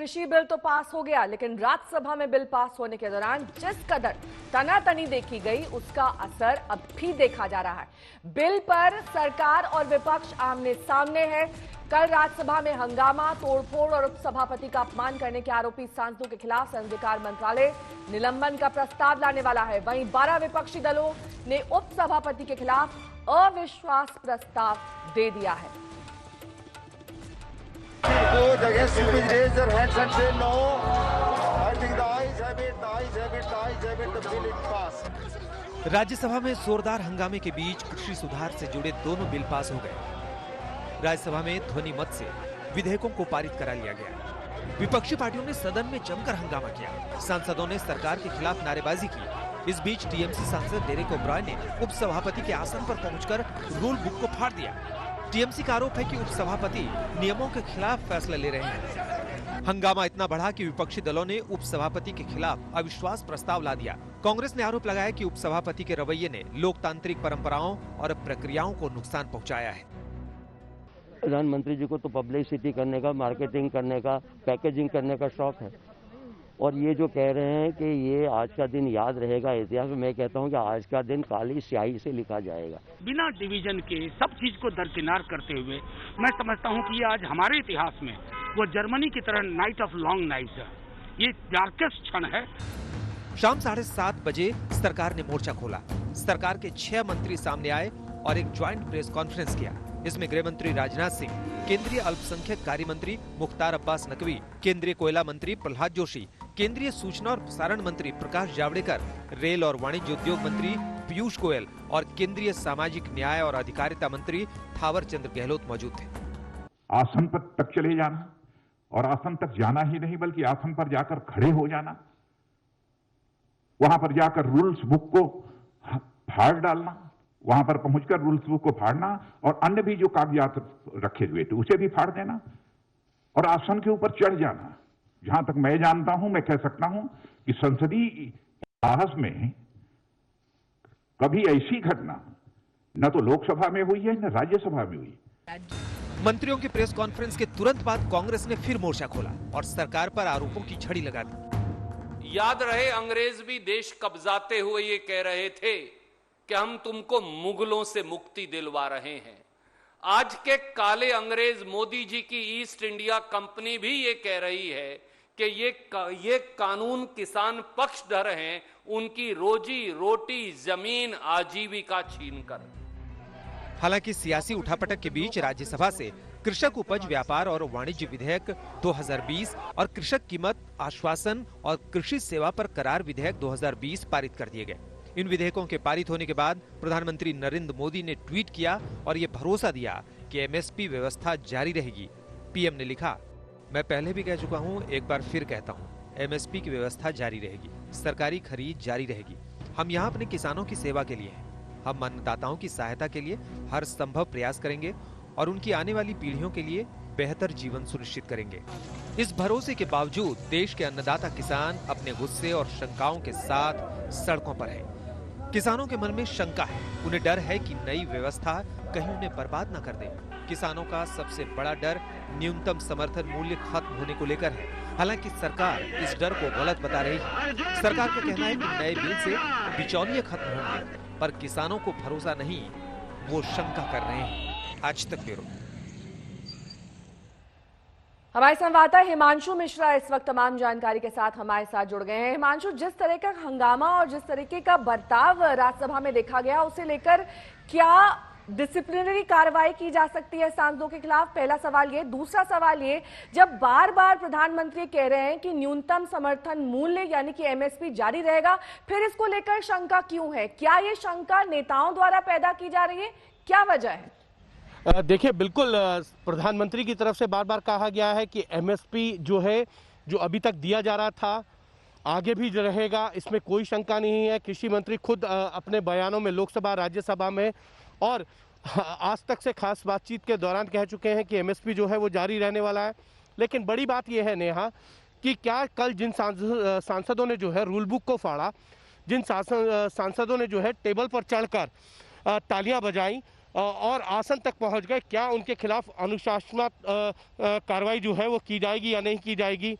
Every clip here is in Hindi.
कृषि बिल तो पास हो गया, लेकिन राज्यसभा में बिल पास होने के दौरान जिस कदर तनातनी देखी गई उसका असर अब भी देखा जा रहा है। बिल पर सरकार और विपक्ष आमने सामने है। कल राज्यसभा में हंगामा, तोड़फोड़ और उपसभापति का अपमान करने के आरोपी सांसदों के खिलाफ संघ मंत्रालय निलंबन का प्रस्ताव लाने वाला है। वहीं 12 विपक्षी दलों ने उपसभापति के खिलाफ अविश्वास प्रस्ताव दे दिया है। राज्यसभा में जोरदार हंगामे के बीच कृषि सुधार से जुड़े दोनों बिल पास हो गए। राज्यसभा में ध्वनि मत से विधेयकों को पारित करा लिया गया। विपक्षी पार्टियों ने सदन में जमकर हंगामा किया। सांसदों ने सरकार के खिलाफ नारेबाजी की। इस बीच टीएमसी सांसद डेरेक ओब्राय ने उपसभापति के आसन पर पहुंचकर रूल बुक को फाड़ दिया। टीएमसी का आरोप है कि उपसभापति नियमों के खिलाफ फैसला ले रहे हैं। हंगामा इतना बढ़ा कि विपक्षी दलों ने उपसभापति के खिलाफ अविश्वास प्रस्ताव ला दिया। कांग्रेस ने आरोप लगाया कि उपसभापति के रवैये ने लोकतांत्रिक परंपराओं और प्रक्रियाओं को नुकसान पहुंचाया है। प्रधानमंत्री जी को तो पब्लिसिटी करने का, मार्केटिंग करने का, पैकेजिंग करने का शौक है, और ये जो कह रहे हैं कि ये आज का दिन याद रहेगा इतिहास में, मैं कहता हूं कि आज का दिन काली स्याही से लिखा जाएगा। बिना डिवीजन के सब चीज को दरकिनार करते हुए मैं समझता हूं कि ये आज हमारे इतिहास में वो जर्मनी की तरह नाइट ऑफ लॉन्ग नाइट्स है, ये डार्केस्ट क्षण है। शाम 7:30 बजे सरकार ने मोर्चा खोला। सरकार के 6 मंत्री सामने आए और एक ज्वाइंट प्रेस कॉन्फ्रेंस किया। इसमें गृह मंत्री राजनाथ सिंह, केंद्रीय अल्पसंख्यक कार्य मंत्री मुख्तार अब्बास नकवी, केंद्रीय कोयला मंत्री प्रहलाद जोशी, केंद्रीय सूचना और प्रसारण मंत्री प्रकाश जावड़ेकर, रेल और वाणिज्य उद्योग मंत्री पीयूष गोयल और केंद्रीय सामाजिक न्याय और अधिकारिता मंत्री थावर चंद गहलोत मौजूद थे। आसन पर तक चले जाना, और आसन तक जाना ही नहीं बल्कि आसन पर जाकर खड़े हो जाना, वहां पर जाकर रूल्स बुक को फाड़ डालना, वहां पर पहुंचकर रूल्स बुक को फाड़ना, और अन्य भी जो कागजात रखे हुए थे उसे भी फाड़ देना, और आसन के ऊपर चढ़ जाना। जहां तक मैं जानता हूं, मैं कह सकता हूं कि संसदीय इतिहास में कभी ऐसी घटना न तो लोकसभा में हुई है न राज्यसभा में हुई। मंत्रियों की प्रेस कॉन्फ्रेंस के तुरंत बाद कांग्रेस ने फिर मोर्चा खोला और सरकार पर आरोपों की झड़ी लगा दी। याद रहे, अंग्रेज भी देश कब्जाते हुए ये कह रहे थे कि हम तुमको मुगलों से मुक्ति दिलवा रहे हैं। आज के काले अंग्रेज मोदी जी की ईस्ट इंडिया कंपनी भी ये कह रही है कि ये कानून किसान पक्षधर हैं, उनकी रोजी रोटी जमीन आजीविका छीनकर। हालांकि सियासी उठापटक के बीच राज्यसभा से कृषक उपज व्यापार और वाणिज्य विधेयक 2020 और कृषक कीमत आश्वासन और कृषि सेवा पर करार विधेयक 2020 पारित कर दिए गए। इन विधेयकों के पारित होने के बाद प्रधानमंत्री नरेंद्र मोदी ने ट्वीट किया और ये भरोसा दिया कि एमएसपी व्यवस्था जारी रहेगी। पीएम ने लिखा, मैं पहले भी कह चुका हूं, एक बार फिर कहता हूं, एमएसपी की व्यवस्था जारी रहेगी, सरकारी खरीद जारी रहेगी। हम यहाँ अपने किसानों की सेवा के लिए हैं। हम अन्नदाताओं की सहायता के लिए हर संभव प्रयास करेंगे और उनकी आने वाली पीढ़ियों के लिए बेहतर जीवन सुनिश्चित करेंगे। इस भरोसे के बावजूद देश के अन्नदाता किसान अपने गुस्से और शंकाओं के साथ सड़कों पर हैं। किसानों के मन में शंका है, उन्हें डर है कि नई व्यवस्था कहीं उन्हें बर्बाद न कर दे। किसानों का सबसे बड़ा डर न्यूनतम समर्थन मूल्य खत्म होने को लेकर है। हालांकि सरकार इस डर को गलत बता रही है। सरकार का कहना है कि नए बिल से बिचौलिए खत्म होंगे, पर किसानों को भरोसा नहीं, वो शंका कर रहे हैं। आज तक ब्यूरो। हमारे संवाददाता हिमांशु मिश्रा इस वक्त तमाम जानकारी के साथ हमारे साथ जुड़ गए हैं। हिमांशु, जिस तरह का हंगामा और जिस तरीके का बर्ताव राज्यसभा में देखा गया, उसे लेकर क्या डिसिप्लिनरी कार्रवाई की जा सकती है सांसदों के खिलाफ? पहला सवाल ये। दूसरा सवाल ये, जब बार बार प्रधानमंत्री कह रहे हैं कि न्यूनतम समर्थन मूल्य यानी कि एमएसपी जारी रहेगा, फिर इसको लेकर शंका क्यों है? क्या ये शंका नेताओं द्वारा पैदा की जा रही है? क्या वजह है? देखिए, बिल्कुल प्रधानमंत्री की तरफ से बार बार कहा गया है कि एमएसपी जो है, जो अभी तक दिया जा रहा था, आगे भी रहेगा, इसमें कोई शंका नहीं है। कृषि मंत्री खुद अपने बयानों में लोकसभा राज्यसभा में और आज तक से खास बातचीत के दौरान कह चुके हैं कि एमएसपी जो है वो जारी रहने वाला है। लेकिन बड़ी बात यह है नेहा कि क्या कल जिन सांसदों ने जो है रूल बुक को फाड़ा, जिन सांसदों ने जो है टेबल पर चढ़कर तालियां बजाई, और आसन तक पहुंच गए। क्या उनके खिलाफ अनुशासनात्मक कार्रवाई जो है वो की जाएगी या नहीं की जाएगी?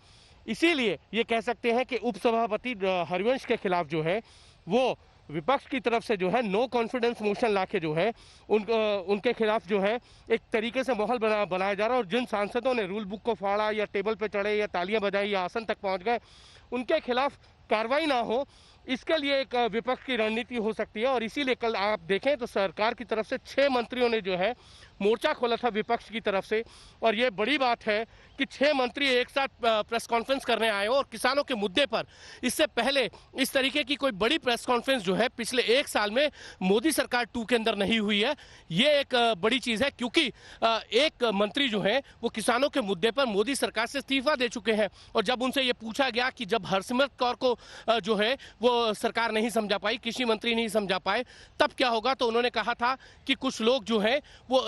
इसीलिए ये कह सकते हैं कि उपसभापति हरिवंश के खिलाफ जो है वो विपक्ष की तरफ से जो है नो कॉन्फिडेंस मोशन लाके जो है उनके खिलाफ जो है एक तरीके से माहौल बनाया जा रहा है। और जिन सांसदों ने रूल बुक को फाड़ा या टेबल पे चढ़े या तालियां बजाई या आसन तक पहुंच गए, उनके खिलाफ कार्रवाई ना हो, इसके लिए एक विपक्ष की रणनीति हो सकती है। और इसीलिए कल आप देखें तो सरकार की तरफ से 6 मंत्रियों ने जो है मोर्चा खोला था विपक्ष की तरफ से। और ये बड़ी बात है कि 6 मंत्री एक साथ प्रेस कॉन्फ्रेंस करने आए हो और किसानों के मुद्दे पर इससे पहले इस तरीके की कोई बड़ी प्रेस कॉन्फ्रेंस जो है पिछले 1 साल में मोदी सरकार 2 के अंदर नहीं हुई है। ये एक बड़ी चीज है, क्योंकि एक मंत्री जो है वो किसानों के मुद्दे पर मोदी सरकार से इस्तीफा दे चुके हैं। और जब उनसे ये पूछा गया कि जब हरसिमरत कौर को जो है वो सरकार नहीं समझा पाई, कृषि मंत्री नहीं समझा पाए, तब क्या होगा, तो उन्होंने कहा था कि कुछ लोग जो है वो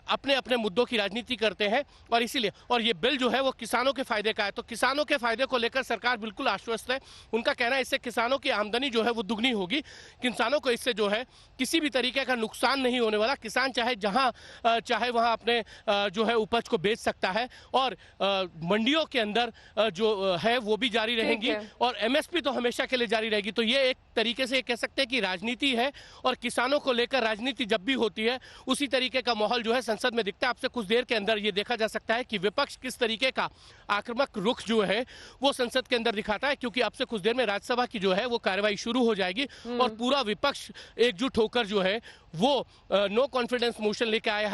अपने अपने मुद्दों की राजनीति करते हैं और इसीलिए, और ये बिल जो है वो किसानों के फायदे का है। तो किसानों के फायदे को लेकर सरकार बिल्कुल आश्वस्त है। उनका कहना है इससे किसानों की आमदनी जो है वो दुगनी होगी, किसानों को इससे जो है किसी भी तरीके का नुकसान नहीं होने वाला। किसान चाहे जहां चाहे वहां अपने जो है उपज को बेच सकता है और मंडियों के अंदर जो है वो भी जारी रहेंगी और एमएसपी तो हमेशा के लिए जारी रहेगी। तो ये एक तरीके से कह सकते हैं कि राजनीति है और किसानों को लेकर राजनीति जब भी होती है उसी तरीके का माहौल जो है संसद में दिखता है। आपसे कुछ देर के अंदर ये देखा जा सकता है कि विपक्ष किस तरीके का आक्रामक रुख जो है वो संसद के अंदर दिखाता है, क्योंकि आपसे कुछ देर में राज्यसभा की जो है वो कार्रवाई शुरू हो जाएगी और पूरा विपक्ष एकजुट होकर जो है वो नो कॉन्फिडेंस मोशन लेके आया है।